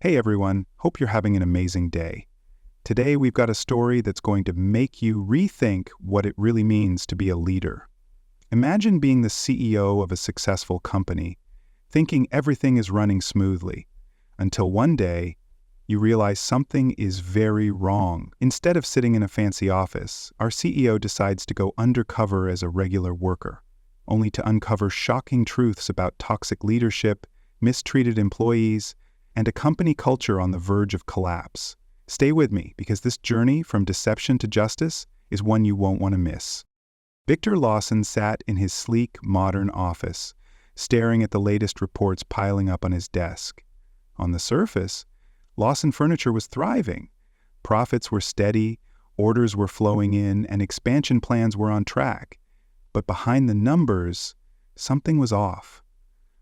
Hey everyone, hope you're having an amazing day. Today we've got a story that's going to make you rethink what it really means to be a leader. Imagine being the CEO of a successful company, thinking everything is running smoothly, until one day you realize something is very wrong. Instead of sitting in a fancy office, our CEO decides to go undercover as a regular worker, only to uncover shocking truths about toxic leadership, mistreated employees, and a company culture on the verge of collapse. Stay with me, because this journey from deception to justice is one you won't want to miss. Victor Lawson sat in his sleek, modern office, staring at the latest reports piling up on his desk. On the surface, Lawson Furniture was thriving. Profits were steady, orders were flowing in, and expansion plans were on track. But behind the numbers, something was off.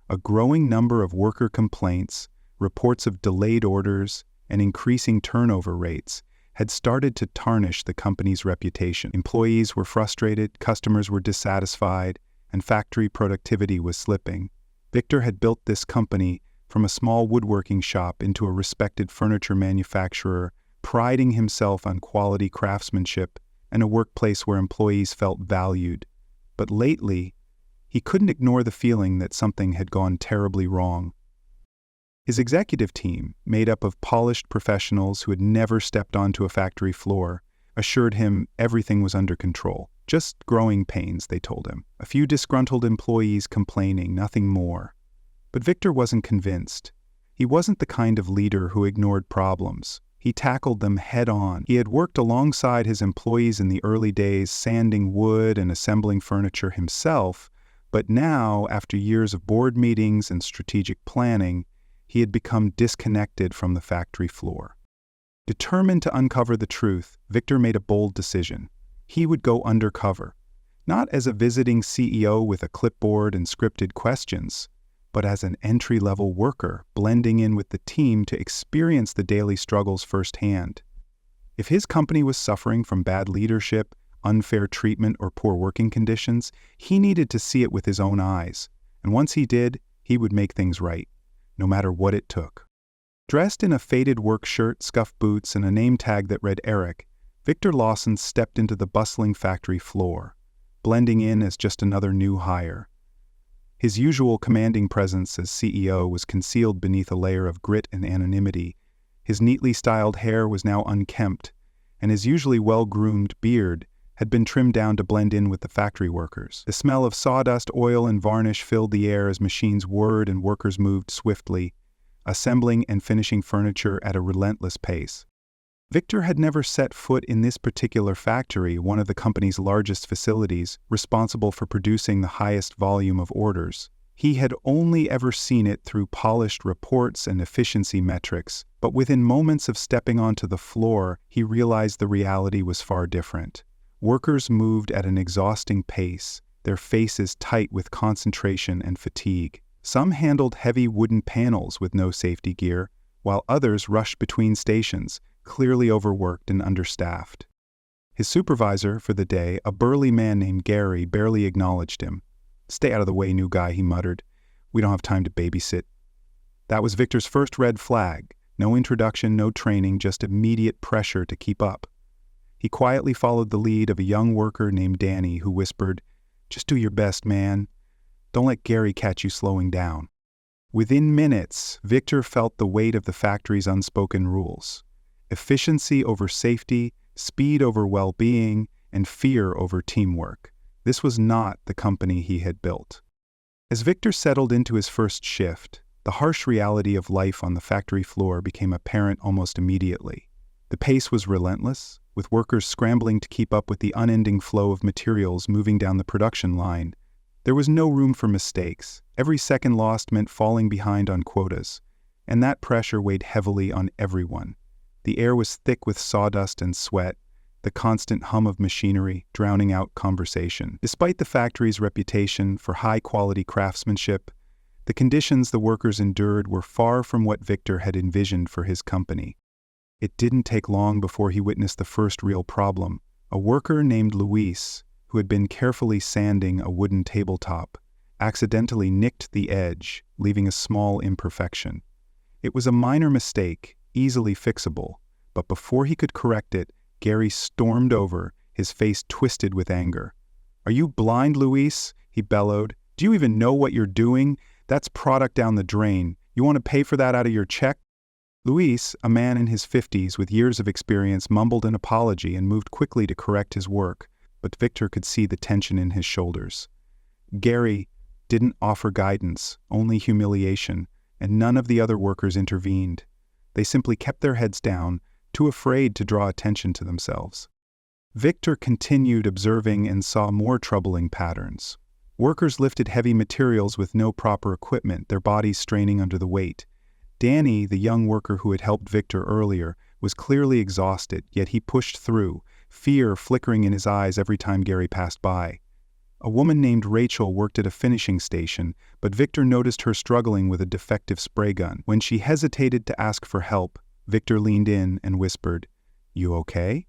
A growing number of worker complaints, reports of delayed orders, and increasing turnover rates had started to tarnish the company's reputation. Employees were frustrated, customers were dissatisfied, and factory productivity was slipping. Victor had built this company from a small woodworking shop into a respected furniture manufacturer, priding himself on quality craftsmanship and a workplace where employees felt valued. But lately, he couldn't ignore the feeling that something had gone terribly wrong. His executive team, made up of polished professionals who had never stepped onto a factory floor, assured him everything was under control. Just growing pains, they told him. A few disgruntled employees complaining, nothing more. But Victor wasn't convinced. He wasn't the kind of leader who ignored problems. He tackled them head-on. He had worked alongside his employees in the early days, sanding wood and assembling furniture himself, but now, after years of board meetings and strategic planning, he had become disconnected from the factory floor. Determined to uncover the truth, Victor made a bold decision. He would go undercover, not as a visiting CEO with a clipboard and scripted questions, but as an entry-level worker, blending in with the team to experience the daily struggles firsthand. If his company was suffering from bad leadership, unfair treatment, or poor working conditions, he needed to see it with his own eyes, and once he did, he would make things right, no matter what it took. Dressed in a faded work shirt, scuffed boots, and a name tag that read Eric, Victor Lawson stepped into the bustling factory floor, blending in as just another new hire. His usual commanding presence as CEO was concealed beneath a layer of grit and anonymity. His neatly styled hair was now unkempt, and his usually well-groomed beard had been trimmed down to blend in with the factory workers. The smell of sawdust, oil, and varnish filled the air as machines whirred and workers moved swiftly, assembling and finishing furniture at a relentless pace. Victor had never set foot in this particular factory, one of the company's largest facilities, responsible for producing the highest volume of orders. He had only ever seen it through polished reports and efficiency metrics, but within moments of stepping onto the floor, he realized the reality was far different. Workers moved at an exhausting pace, their faces tight with concentration and fatigue. Some handled heavy wooden panels with no safety gear, while others rushed between stations, clearly overworked and understaffed. His supervisor for the day, a burly man named Gary, barely acknowledged him. "Stay out of the way, new guy," he muttered. "We don't have time to babysit." That was Victor's first red flag. No introduction, no training, just immediate pressure to keep up. He quietly followed the lead of a young worker named Danny, who whispered, "Just do your best, man. Don't let Gary catch you slowing down." Within minutes, Victor felt the weight of the factory's unspoken rules. Efficiency over safety, speed over well-being, and fear over teamwork. This was not the company he had built. As Victor settled into his first shift, the harsh reality of life on the factory floor became apparent almost immediately. The pace was relentless, with workers scrambling to keep up with the unending flow of materials moving down the production line. There was no room for mistakes. Every second lost meant falling behind on quotas, and that pressure weighed heavily on everyone. The air was thick with sawdust and sweat, the constant hum of machinery drowning out conversation. Despite the factory's reputation for high-quality craftsmanship, the conditions the workers endured were far from what Victor had envisioned for his company. It didn't take long before he witnessed the first real problem. A worker named Luis, who had been carefully sanding a wooden tabletop, accidentally nicked the edge, leaving a small imperfection. It was a minor mistake, easily fixable, but before he could correct it, Gary stormed over, his face twisted with anger. "Are you blind, Luis?" he bellowed. "Do you even know what you're doing? That's product down the drain. You want to pay for that out of your check?" Luis, a man in his 50s with years of experience, mumbled an apology and moved quickly to correct his work, but Victor could see the tension in his shoulders. Gary didn't offer guidance, only humiliation, and none of the other workers intervened. They simply kept their heads down, too afraid to draw attention to themselves. Victor continued observing and saw more troubling patterns. Workers lifted heavy materials with no proper equipment, their bodies straining under the weight. Danny, the young worker who had helped Victor earlier, was clearly exhausted, yet he pushed through, fear flickering in his eyes every time Gary passed by. A woman named Rachel worked at a finishing station, but Victor noticed her struggling with a defective spray gun. When she hesitated to ask for help, Victor leaned in and whispered, "You okay?"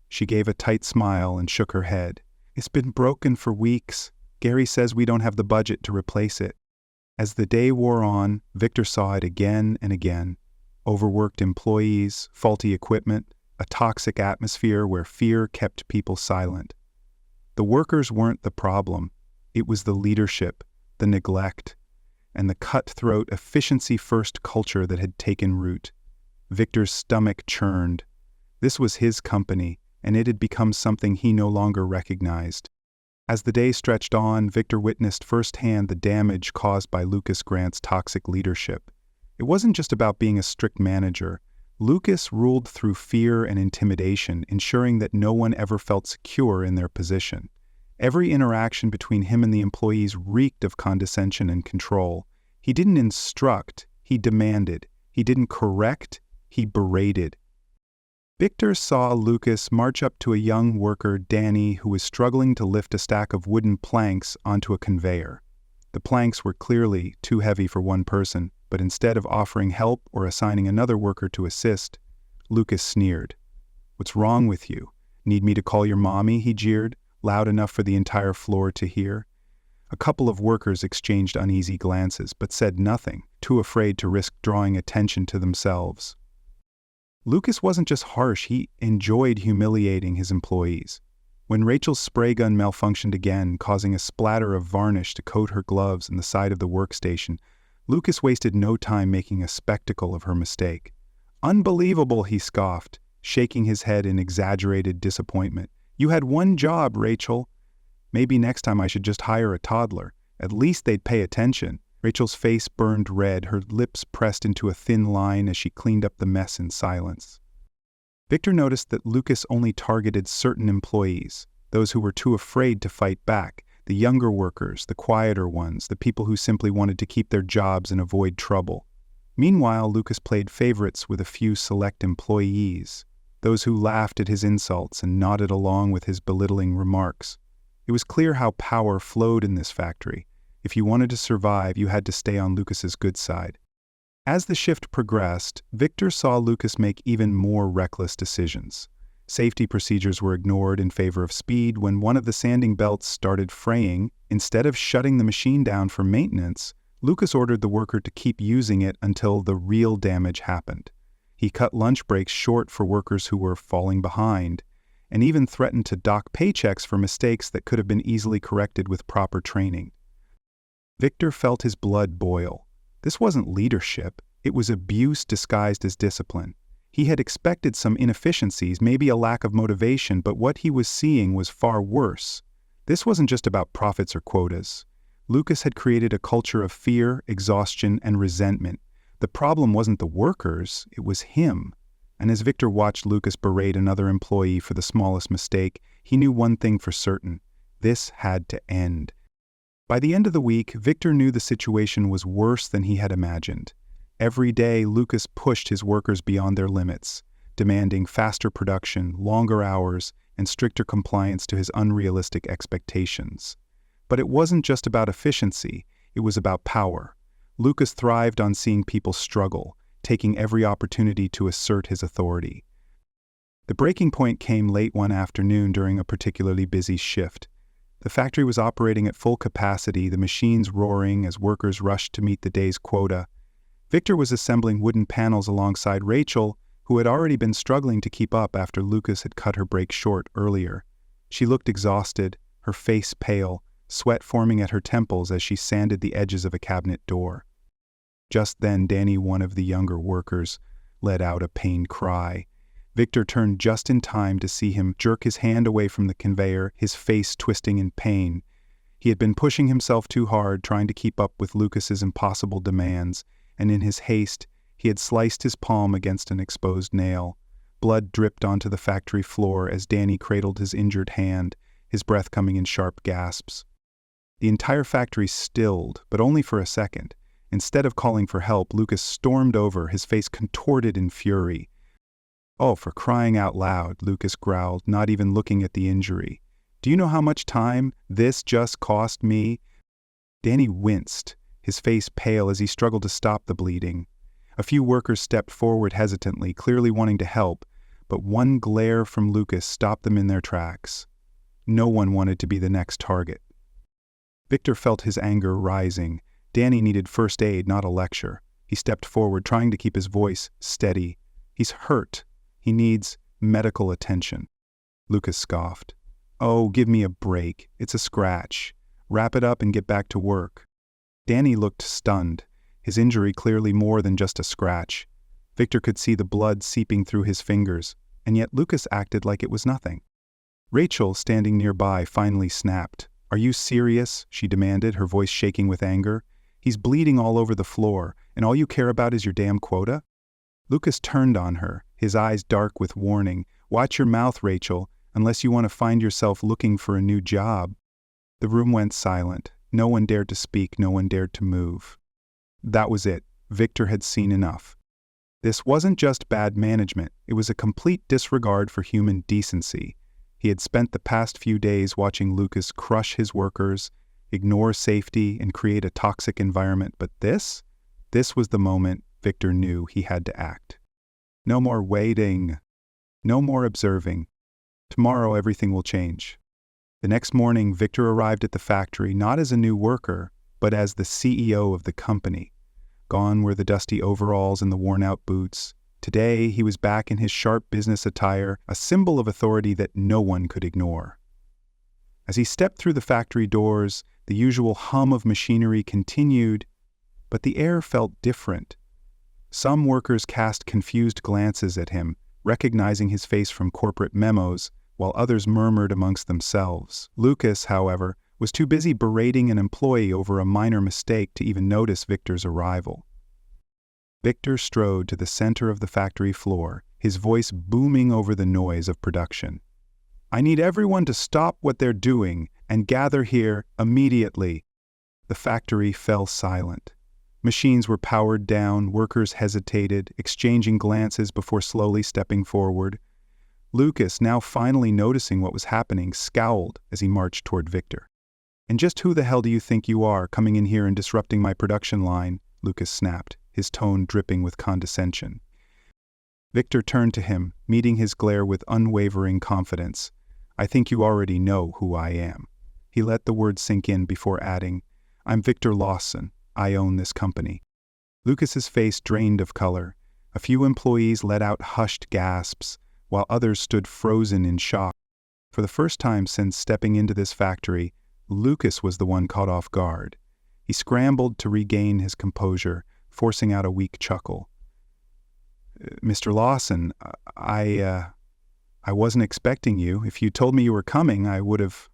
She gave a tight smile and shook her head. "It's been broken for weeks. Gary says we don't have the budget to replace it." As the day wore on, Victor saw it again and again. Overworked employees, faulty equipment, a toxic atmosphere where fear kept people silent. The workers weren't the problem. It was the leadership, the neglect, and the cutthroat, efficiency-first culture that had taken root. Victor's stomach churned. This was his company, and it had become something he no longer recognized. As the day stretched on, Victor witnessed firsthand the damage caused by Lucas Grant's toxic leadership. It wasn't just about being a strict manager. Lucas ruled through fear and intimidation, ensuring that no one ever felt secure in their position. Every interaction between him and the employees reeked of condescension and control. He didn't instruct, he demanded. He didn't correct, he berated. Victor saw Lucas march up to a young worker, Danny, who was struggling to lift a stack of wooden planks onto a conveyor. The planks were clearly too heavy for one person, but instead of offering help or assigning another worker to assist, Lucas sneered. "What's wrong with you? Need me to call your mommy?" he jeered, loud enough for the entire floor to hear. A couple of workers exchanged uneasy glances, but said nothing, too afraid to risk drawing attention to themselves. Lucas wasn't just harsh, he enjoyed humiliating his employees. When Rachel's spray gun malfunctioned again, causing a splatter of varnish to coat her gloves and the side of the workstation, Lucas wasted no time making a spectacle of her mistake. "Unbelievable," he scoffed, shaking his head in exaggerated disappointment. "You had one job, Rachel. Maybe next time I should just hire a toddler. At least they'd pay attention." Rachel's face burned red, her lips pressed into a thin line as she cleaned up the mess in silence. Victor noticed that Lucas only targeted certain employees, those who were too afraid to fight back, the younger workers, the quieter ones, the people who simply wanted to keep their jobs and avoid trouble. Meanwhile, Lucas played favorites with a few select employees, those who laughed at his insults and nodded along with his belittling remarks. It was clear how power flowed in this factory. If you wanted to survive, you had to stay on Lucas's good side. As the shift progressed, Victor saw Lucas make even more reckless decisions. Safety procedures were ignored in favor of speed. When one of the sanding belts started fraying, instead of shutting the machine down for maintenance, Lucas ordered the worker to keep using it until the real damage happened. He cut lunch breaks short for workers who were falling behind, and even threatened to dock paychecks for mistakes that could have been easily corrected with proper training. Victor felt his blood boil. This wasn't leadership, it was abuse disguised as discipline. He had expected some inefficiencies, maybe a lack of motivation, but what he was seeing was far worse. This wasn't just about profits or quotas. Lucas had created a culture of fear, exhaustion, and resentment. The problem wasn't the workers, it was him. And as Victor watched Lucas berate another employee for the smallest mistake, he knew one thing for certain: this had to end. By the end of the week, Victor knew the situation was worse than he had imagined. Every day, Lucas pushed his workers beyond their limits, demanding faster production, longer hours, and stricter compliance to his unrealistic expectations. But it wasn't just about efficiency, it was about power. Lucas thrived on seeing people struggle, taking every opportunity to assert his authority. The breaking point came late one afternoon during a particularly busy shift. The factory was operating at full capacity, the machines roaring as workers rushed to meet the day's quota. Victor was assembling wooden panels alongside Rachel, who had already been struggling to keep up after Lucas had cut her break short earlier. She looked exhausted, her face pale, sweat forming at her temples as she sanded the edges of a cabinet door. Just then, Danny, one of the younger workers, let out a pained cry. Victor turned just in time to see him jerk his hand away from the conveyor, his face twisting in pain. He had been pushing himself too hard, trying to keep up with Lucas's impossible demands, and in his haste, he had sliced his palm against an exposed nail. Blood dripped onto the factory floor as Danny cradled his injured hand, his breath coming in sharp gasps. The entire factory stilled, but only for a second. Instead of calling for help, Lucas stormed over, his face contorted in fury. "Oh, for crying out loud," Lucas growled, not even looking at the injury. "Do you know how much time this just cost me?" Danny winced, his face pale as he struggled to stop the bleeding. A few workers stepped forward hesitantly, clearly wanting to help, but one glare from Lucas stopped them in their tracks. No one wanted to be the next target. Victor felt his anger rising. Danny needed first aid, not a lecture. He stepped forward, trying to keep his voice steady. "He's hurt. He needs medical attention." Lucas scoffed. "Oh, give me a break. It's a scratch. Wrap it up and get back to work." Danny looked stunned, his injury clearly more than just a scratch. Victor could see the blood seeping through his fingers, and yet Lucas acted like it was nothing. Rachel, standing nearby, finally snapped. "Are you serious?" she demanded, her voice shaking with anger. "He's bleeding all over the floor, and all you care about is your damn quota?" Lucas turned on her, his eyes dark with warning. "Watch your mouth, Rachel, unless you want to find yourself looking for a new job." The room went silent. No one dared to speak, no one dared to move. That was it. Victor had seen enough. This wasn't just bad management, it was a complete disregard for human decency. He had spent the past few days watching Lucas crush his workers, ignore safety, and create a toxic environment, but this was the moment Victor knew he had to act. No more waiting. No more observing. Tomorrow everything will change. The next morning, Victor arrived at the factory not as a new worker, but as the CEO of the company. Gone were the dusty overalls and the worn-out boots. Today, he was back in his sharp business attire, a symbol of authority that no one could ignore. As he stepped through the factory doors, the usual hum of machinery continued, but the air felt different. Some workers cast confused glances at him, recognizing his face from corporate memos, while others murmured amongst themselves. Lucas, however, was too busy berating an employee over a minor mistake to even notice Victor's arrival. Victor strode to the center of the factory floor, his voice booming over the noise of production. "I need everyone to stop what they're doing and gather here immediately." The factory fell silent. Machines were powered down, workers hesitated, exchanging glances before slowly stepping forward. Lucas, now finally noticing what was happening, scowled as he marched toward Victor. "And just who the hell do you think you are, coming in here and disrupting my production line?" Lucas snapped, his tone dripping with condescension. Victor turned to him, meeting his glare with unwavering confidence. "I think you already know who I am." He let the word sink in before adding, "I'm Victor Lawson. I own this company." Lucas's face drained of color. A few employees let out hushed gasps, while others stood frozen in shock. For the first time since stepping into this factory, Lucas was the one caught off guard. He scrambled to regain his composure, forcing out a weak chuckle. "Mr. Lawson, I wasn't expecting you. If you told me you were coming, I would have..."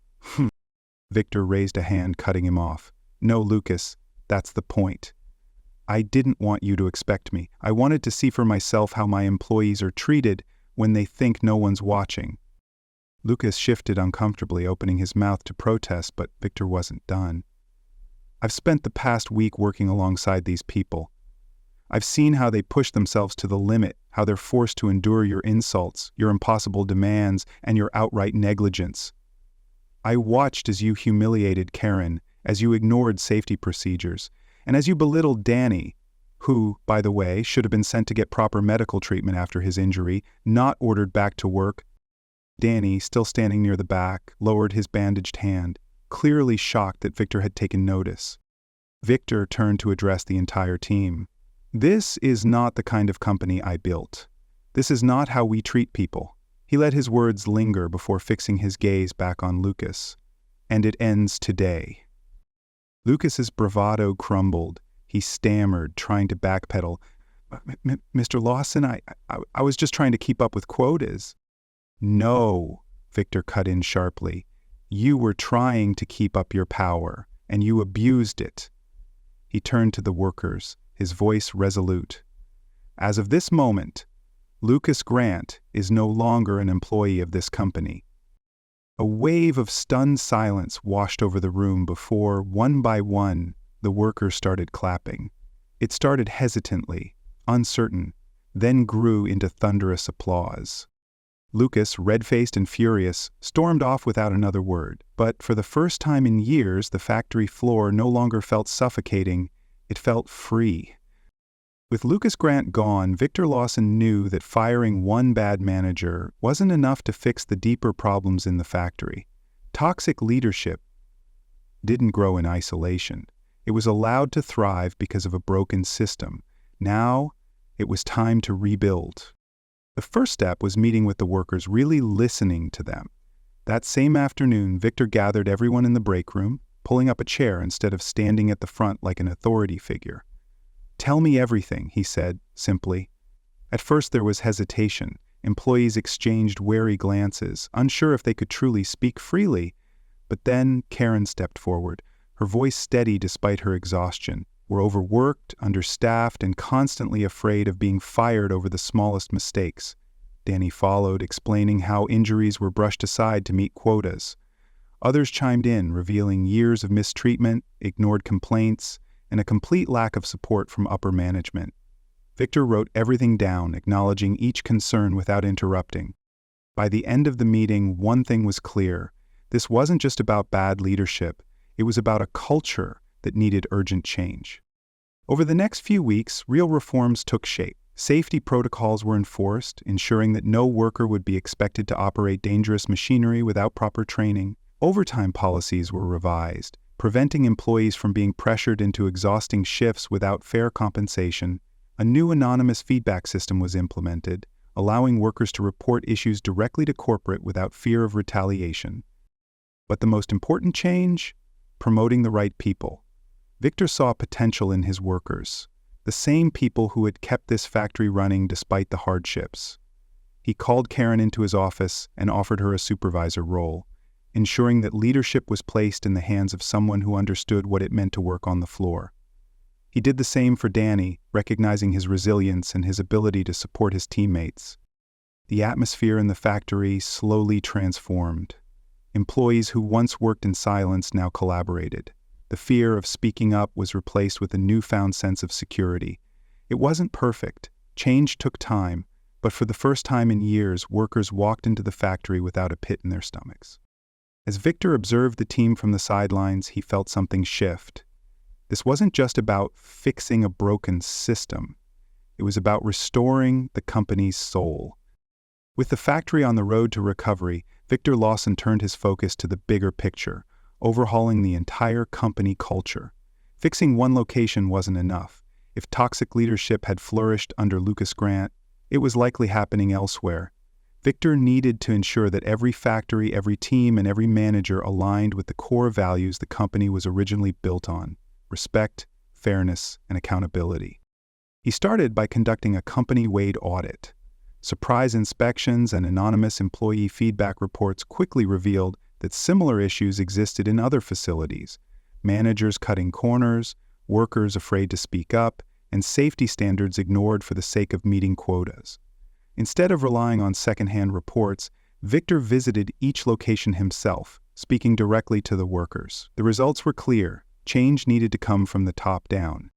Victor raised a hand, cutting him off. "No, Lucas, that's the point. I didn't want you to expect me. I wanted to see for myself how my employees are treated when they think no one's watching." Lucas shifted uncomfortably, opening his mouth to protest, but Victor wasn't done. "I've spent the past week working alongside these people. I've seen how they push themselves to the limit, how they're forced to endure your insults, your impossible demands, and your outright negligence. I watched as you humiliated Karen, as you ignored safety procedures, and as you belittled Danny, who, by the way, should have been sent to get proper medical treatment after his injury, not ordered back to work." Danny, still standing near the back, lowered his bandaged hand, clearly shocked that Victor had taken notice. Victor turned to address the entire team. "This is not the kind of company I built. This is not how we treat people." He let his words linger before fixing his gaze back on Lucas. "And it ends today." Lucas's bravado crumbled. He stammered, trying to backpedal. "Mr. Lawson, I was just trying to keep up with quotas." "No," Victor cut in sharply. "You were trying to keep up your power, and you abused it." He turned to the workers, his voice resolute. "As of this moment, Lucas Grant is no longer an employee of this company." A wave of stunned silence washed over the room before, one by one, the workers started clapping. It started hesitantly, uncertain, then grew into thunderous applause. Lucas, red-faced and furious, stormed off without another word. But for the first time in years, the factory floor no longer felt suffocating. It felt free. With Lucas Grant gone, Victor Lawson knew that firing one bad manager wasn't enough to fix the deeper problems in the factory. Toxic leadership didn't grow in isolation. It was allowed to thrive because of a broken system. Now, it was time to rebuild. The first step was meeting with the workers, really listening to them. That same afternoon, Victor gathered everyone in the break room, pulling up a chair instead of standing at the front like an authority figure. "Tell me everything," he said, simply. At first there was hesitation. Employees exchanged wary glances, unsure if they could truly speak freely. But then Karen stepped forward, her voice steady despite her exhaustion. "We're overworked, understaffed, and constantly afraid of being fired over the smallest mistakes." Danny followed, explaining how injuries were brushed aside to meet quotas. Others chimed in, revealing years of mistreatment, ignored complaints, and a complete lack of support from upper management. Victor wrote everything down, acknowledging each concern without interrupting. By the end of the meeting, one thing was clear. This wasn't just about bad leadership. It was about a culture that needed urgent change. Over the next few weeks, real reforms took shape. Safety protocols were enforced, ensuring that no worker would be expected to operate dangerous machinery without proper training. Overtime policies were revised, preventing employees from being pressured into exhausting shifts without fair compensation. A new anonymous feedback system was implemented, allowing workers to report issues directly to corporate without fear of retaliation. But the most important change? Promoting the right people. Victor saw potential in his workers, the same people who had kept this factory running despite the hardships. He called Karen into his office and offered her a supervisor role, ensuring that leadership was placed in the hands of someone who understood what it meant to work on the floor. He did the same for Danny, recognizing his resilience and his ability to support his teammates. The atmosphere in the factory slowly transformed. Employees who once worked in silence now collaborated. The fear of speaking up was replaced with a newfound sense of security. It wasn't perfect. Change took time, but for the first time in years, workers walked into the factory without a pit in their stomachs. As Victor observed the team from the sidelines, he felt something shift. This wasn't just about fixing a broken system. It was about restoring the company's soul. With the factory on the road to recovery, Victor Lawson turned his focus to the bigger picture, overhauling the entire company culture. Fixing one location wasn't enough. If toxic leadership had flourished under Lucas Grant, it was likely happening elsewhere. Victor needed to ensure that every factory, every team, and every manager aligned with the core values the company was originally built on: respect, fairness, and accountability. He started by conducting a company-wide audit. Surprise inspections and anonymous employee feedback reports quickly revealed that similar issues existed in other facilities: managers cutting corners, workers afraid to speak up, and safety standards ignored for the sake of meeting quotas. Instead of relying on second-hand reports, Victor visited each location himself, speaking directly to the workers. The results were clear. Change needed to come from the top down.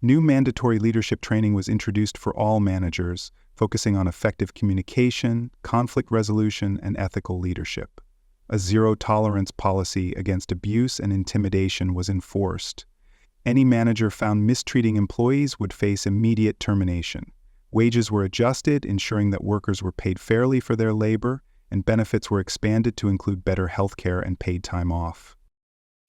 New mandatory leadership training was introduced for all managers, focusing on effective communication, conflict resolution, and ethical leadership. A zero-tolerance policy against abuse and intimidation was enforced. Any manager found mistreating employees would face immediate termination. Wages were adjusted, ensuring that workers were paid fairly for their labor, and benefits were expanded to include better health care and paid time off.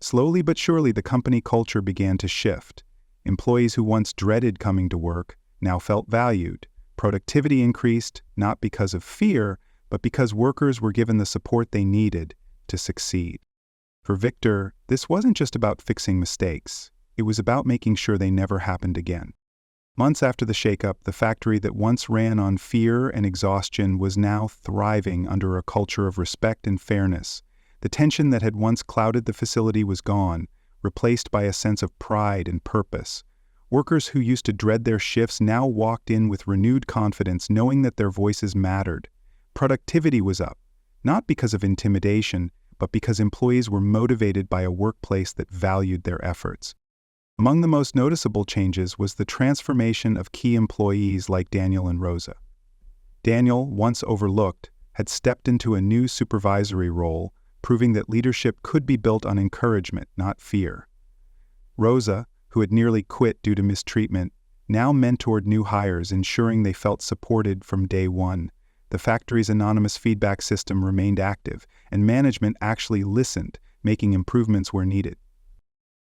Slowly but surely, the company culture began to shift. Employees who once dreaded coming to work now felt valued. Productivity increased, not because of fear, but because workers were given the support they needed to succeed. For Victor, this wasn't just about fixing mistakes. It was about making sure they never happened again. Months after the shakeup, the factory that once ran on fear and exhaustion was now thriving under a culture of respect and fairness. The tension that had once clouded the facility was gone, replaced by a sense of pride and purpose. Workers who used to dread their shifts now walked in with renewed confidence, knowing that their voices mattered. Productivity was up, not because of intimidation, but because employees were motivated by a workplace that valued their efforts. Among the most noticeable changes was the transformation of key employees like Daniel and Rosa. Daniel, once overlooked, had stepped into a new supervisory role, proving that leadership could be built on encouragement, not fear. Rosa, who had nearly quit due to mistreatment, now mentored new hires, ensuring they felt supported from day one. The factory's anonymous feedback system remained active, and management actually listened, making improvements where needed.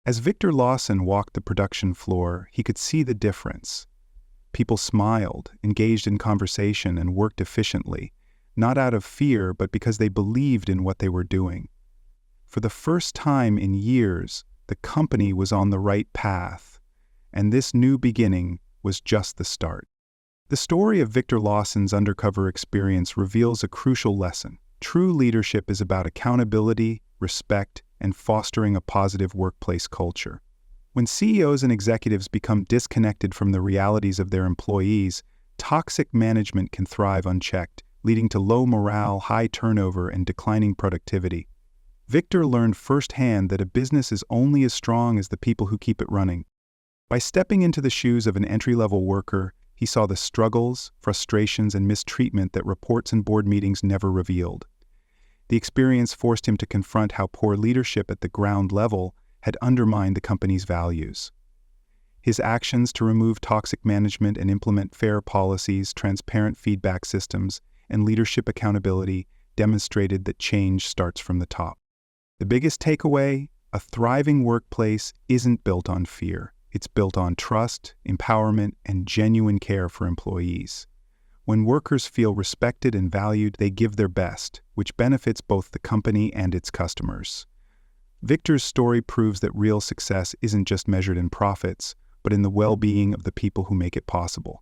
As Victor Lawson walked the production floor, he could see the difference. People smiled, engaged in conversation, and worked efficiently, not out of fear, but because they believed in what they were doing. For the first time in years, the company was on the right path, and this new beginning was just the start. The story of Victor Lawson's undercover experience reveals a crucial lesson. True leadership is about accountability, respect, and fostering a positive workplace culture. When CEOs and executives become disconnected from the realities of their employees, toxic management can thrive unchecked, leading to low morale, high turnover, and declining productivity. Victor learned firsthand that a business is only as strong as the people who keep it running. By stepping into the shoes of an entry-level worker, he saw the struggles, frustrations, and mistreatment that reports and board meetings never revealed. The experience forced him to confront how poor leadership at the ground level had undermined the company's values. His actions to remove toxic management and implement fair policies, transparent feedback systems, and leadership accountability demonstrated that change starts from the top. The biggest takeaway: a thriving workplace isn't built on fear. It's built on trust, empowerment, and genuine care for employees. When workers feel respected and valued, they give their best, which benefits both the company and its customers. Victor's story proves that real success isn't just measured in profits, but in the well-being of the people who make it possible.